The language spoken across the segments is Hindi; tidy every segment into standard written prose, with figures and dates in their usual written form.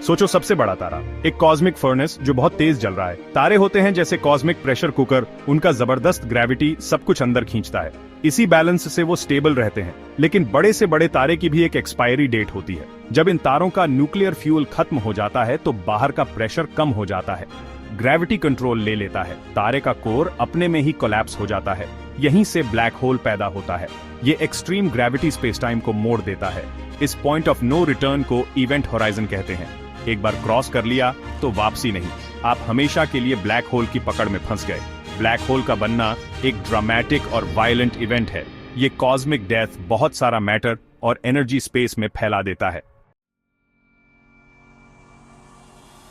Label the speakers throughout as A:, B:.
A: सोचो सबसे बड़ा तारा, एक कॉस्मिक फर्नेस जो बहुत तेज जल रहा है। तारे होते हैं जैसे कॉस्मिक प्रेशर कुकर, उनका जबरदस्त ग्रेविटी सब कुछ अंदर खींचता है। इसी बैलेंस से वो स्टेबल रहते हैं। लेकिन बड़े से बड़े तारे की भी एक एक्सपायरी डेट होती है। जब इन तारों का न्यूक्लियर फ्यूल खत्म हो जाता है तो बाहर का प्रेशर कम हो जाता है, ग्रेविटी कंट्रोल ले लेता है, तारे का कोर अपने में ही कोलैप्स हो जाता है। यहीं से ब्लैक होल पैदा होता है। ये एक्सट्रीम ग्रेविटी स्पेस टाइम को मोड़ देता है। इस पॉइंट ऑफ नो रिटर्न को इवेंट होराइजन कहते हैं। एक बार क्रॉस कर लिया तो वापसी नहीं, आप हमेशा के लिए ब्लैक होल की पकड़ में फंस गए। ब्लैक होल का बनना एक ड्रामेटिक और वायलेंट इवेंट है। ये कॉस्मिक डेथ बहुत सारा मैटर और एनर्जी स्पेस में फैला देता है।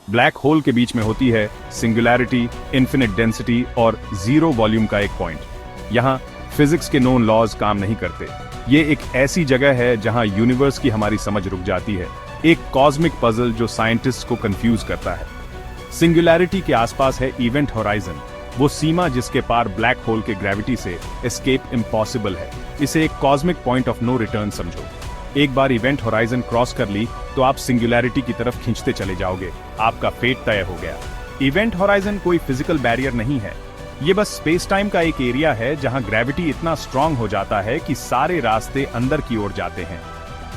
A: ब्लैक होल के बीच में होती है सिंगुलैरिटी, इन्फिनिट डेंसिटी और जीरो वॉल्यूम का एक पॉइंट। यहाँ फिजिक्स के नोन लॉज काम नहीं करते। ये एक ऐसी जगह है जहां यूनिवर्स की हमारी समझ रुक जाती है। एक कॉस्मिक पजल जो साइंटिस्ट को कंफ्यूज करता है। सिंगुलैरिटी के आसपास है इवेंट होराइजन, वो सीमा जिसके पार ब्लैक होल के ग्रेविटी से एस्केप इम्पॉसिबल है। इसे एक cosmic point of no return समझो। एक बार इवेंट होराइजन क्रॉस कर ली तो आप सिंगुलैरिटी की तरफ खींचते चले जाओगे। आपका फेट तय हो गया। इवेंट होराइजन कोई फिजिकल बैरियर नहीं है, ये बस स्पेस टाइम का एक एरिया है जहां ग्रेविटी इतना स्ट्रांग हो जाता है कि सारे रास्ते अंदर की ओर जाते हैं।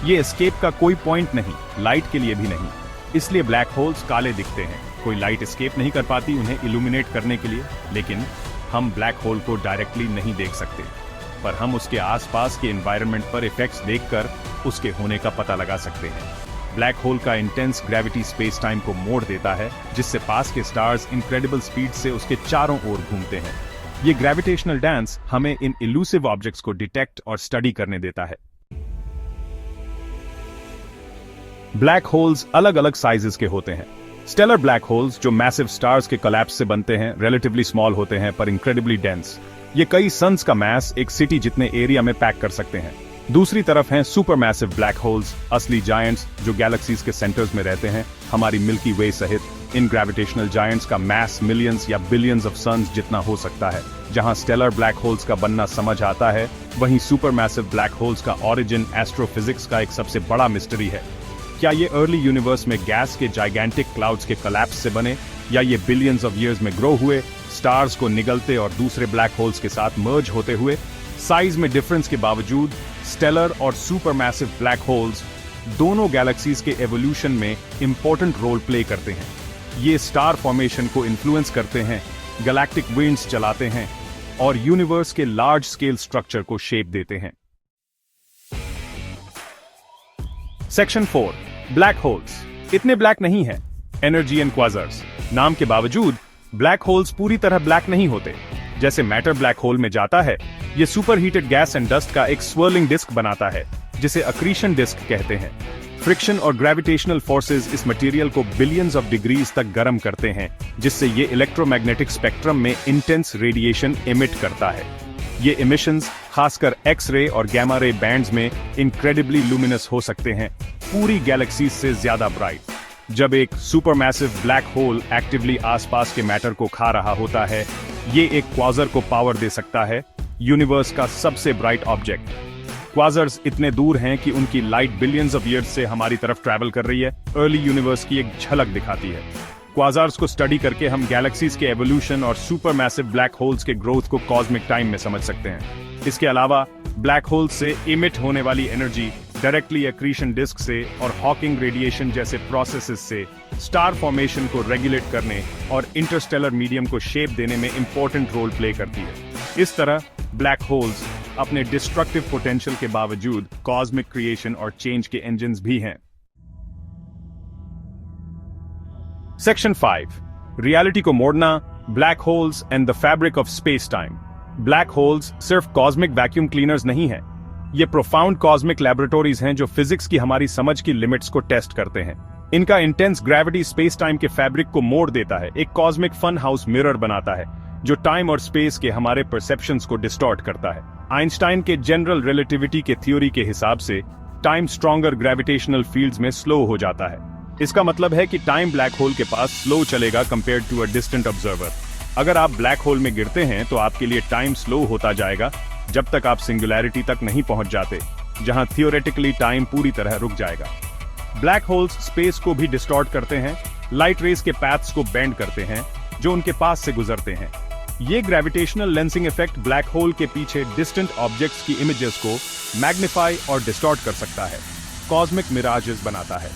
A: ये एस्केप का कोई पॉइंट नहीं, लाइट के लिए भी नहीं। इसलिए ब्लैक होल्स काले दिखते हैं। कोई लाइट एस्केप नहीं कर पाती उन्हें इल्यूमिनेट करने के लिए। लेकिन हम ब्लैक होल को डायरेक्टली नहीं देख सकते, पर हम उसके आसपास के एनवायरनमेंट पर इफेक्ट्स देखकर उसके होने का पता लगा सकते हैं। ब्लैक होल का इंटेंस ग्रेविटी स्पेस टाइम को मोड़ देता है, जिससे पास के स्टार्स इनक्रेडिबल स्पीड से उसके चारों ओर घूमते हैं। ये ग्रेविटेशनल डांस हमें इन इल्यूसिव ऑब्जेक्ट्स को डिटेक्ट और स्टडी करने देता है। ब्लैक होल्स अलग अलग साइजेस के होते हैं। स्टेलर ब्लैक होल्स जो मैसिव स्टार्स के कोलैप्स से बनते हैं, रिलेटिवली स्मॉल होते हैं पर इंक्रेडिबली डेंस। ये कई सन्स का मास एक सिटी जितने एरिया में पैक कर सकते हैं। दूसरी तरफ हैं सुपर मैसिव ब्लैक होल्स, असली जायंट्स जो गैलेक्सीज के सेंटर्स में रहते हैं, हमारी मिल्की वे सहित। इन ग्रेविटेशनल जायंट्स का मास मिलियंस या बिलियंस ऑफ सन्स जितना हो सकता है। जहां स्टेलर ब्लैक होल्स का बनना समझ आता है, वहीं सुपर मैसिव ब्लैक होल्स का ऑरिजिन एस्ट्रोफिजिक्स का एक सबसे बड़ा मिस्ट्री है। क्या ये अर्ली यूनिवर्स में गैस के जाइगेंटिक क्लाउड्स के कोलैप्स से बने, या ये बिलियंस ऑफ ईयर्स में ग्रो हुए, स्टार्स को निगलते और दूसरे ब्लैक होल्स के साथ मर्ज होते हुए? साइज में डिफरेंस के बावजूद स्टेलर और सुपर मैसिव ब्लैक होल्स दोनों गैलेक्सीज के एवोल्यूशन में इंपॉर्टेंट रोल प्ले करते हैं। ये स्टार फॉर्मेशन को इन्फ्लुएंस करते हैं, गैलेक्टिक विंड्स चलाते हैं और यूनिवर्स के लार्ज स्केल स्ट्रक्चर को शेप देते हैं। सेक्शन 4, ब्लैक होल्स इतने ब्लैक नहीं है। एनर्जी एंड क्वाजर्स नाम के बावजूद ब्लैक होल्स पूरी तरह ब्लैक नहीं होते। जैसे मैटर ब्लैक होल में जाता है, ये super heated gas and dust का एक स्वर्लिंग डिस्क बनाता है, जिसे अक्रीशन डिस्क कहते हैं। फ्रिक्शन और ग्रेविटेशनल फोर्सेस इस मटेरियल को बिलियंस ऑफ डिग्रीज तक गर्म करते हैं, जिससे ये इलेक्ट्रोमैग्नेटिक स्पेक्ट्रम में इंटेंस रेडिएशन इमिट करता है। ये इमिशंस खासकर एक्स रे और गैमा रे बैंड्स में इनक्रेडिबली लुमिनस हो सकते हैं, पूरी गैलेक्सी से ज्यादा ब्राइट। जब एक सुपरमैसिव ब्लैक होल एक्टिवली आसपास के मैटर को खा रहा होता है, ये एक क्वाज़र को पावर दे सकता है, यूनिवर्स का सबसे ब्राइट ऑब्जेक्ट। क्वाज़र्स इतने दूर हैं कि उनकी लाइट बिलियंस ऑफ ईयर्स से हमारी तरफ ट्रैवल कर रही है। अर्ली यूनिवर्स की एक झलक दिखाती है। क्वाज़ार्स को स्टडी करके हम गैलेक्सीज के एवोल्यूशन और सुपरमैसिव ब्लैक होल्स के ग्रोथ को कॉस्मिक टाइम में समझ सकते हैं। इसके अलावा ब्लैक होल्स से इमिट होने वाली एनर्जी डायरेक्टली एक्रीशन डिस्क से और हॉकिंग रेडिएशन जैसे प्रोसेसेस से स्टार फॉर्मेशन को रेगुलेट करने और इंटरस्टेलर मीडियम को शेप देने में इंपॉर्टेंट रोल प्ले करती है। इस तरह ब्लैक होल्स अपने डिस्ट्रक्टिव पोटेंशियल के बावजूद कॉस्मिक क्रिएशन और चेंज के इंजन्स भी हैं। सेक्शन 5, रियलिटी को मोड़ना, black holes and the fabric of space time. Black holes सिर्फ कॉस्मिक वैक्यूम क्लीनर्स नहीं हैं, ये प्रोफाउंड कॉस्मिक लैबोरेटरीज हैं जो फिजिक्स की हमारी समझ की लिमिट्स को टेस्ट करते हैं। इनका इंटेंस ग्रेविटी स्पेस टाइम के फैब्रिक को मोड़ देता है, एक कॉस्मिक फन हाउस मिरर बनाता है जो टाइम और स्पेस के हमारे परसेप्शंस को डिस्टॉर्ट करता है। आइंस्टाइन के जनरल रिलेटिविटी के थ्योरी के हिसाब से टाइम स्ट्रॉन्गर ग्रेविटेशनल फील्ड्स में स्लो हो जाता है। इसका मतलब है कि टाइम ब्लैक होल के पास स्लो चलेगा compared to a distant observer. अगर आप ब्लैक होल में गिरते हैं तो आपके लिए टाइम स्लो होता जाएगा जब तक आप सिंगुलैरिटी तक नहीं पहुंच जाते, जहां थियोरेटिकली टाइम पूरी तरह रुक जाएगा। ब्लैक होल्स स्पेस को भी डिस्टॉर्ट करते हैं, लाइट रेस के पैथ्स को बेंड करते हैं जो उनके पास से गुजरते हैं। ये gravitational lensing effect black hole के पीछे डिस्टेंट ऑब्जेक्ट्स की इमेजेस को मैग्नीफाई और डिस्टॉर्ट कर सकता है, कॉस्मिक मिराजेस बनाता है।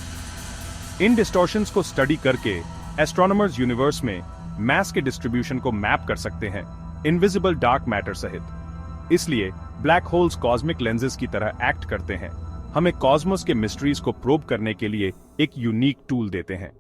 A: इन डिस्टॉर्शंस को स्टडी करके एस्ट्रोनॉमर्स यूनिवर्स में मास के डिस्ट्रीब्यूशन को मैप कर सकते हैं, इनविजिबल डार्क मैटर सहित। इसलिए ब्लैक होल्स कॉस्मिक लेंसेज की तरह एक्ट करते हैं, हमें कॉस्मोस के मिस्ट्रीज को प्रोब करने के लिए एक यूनिक टूल देते हैं।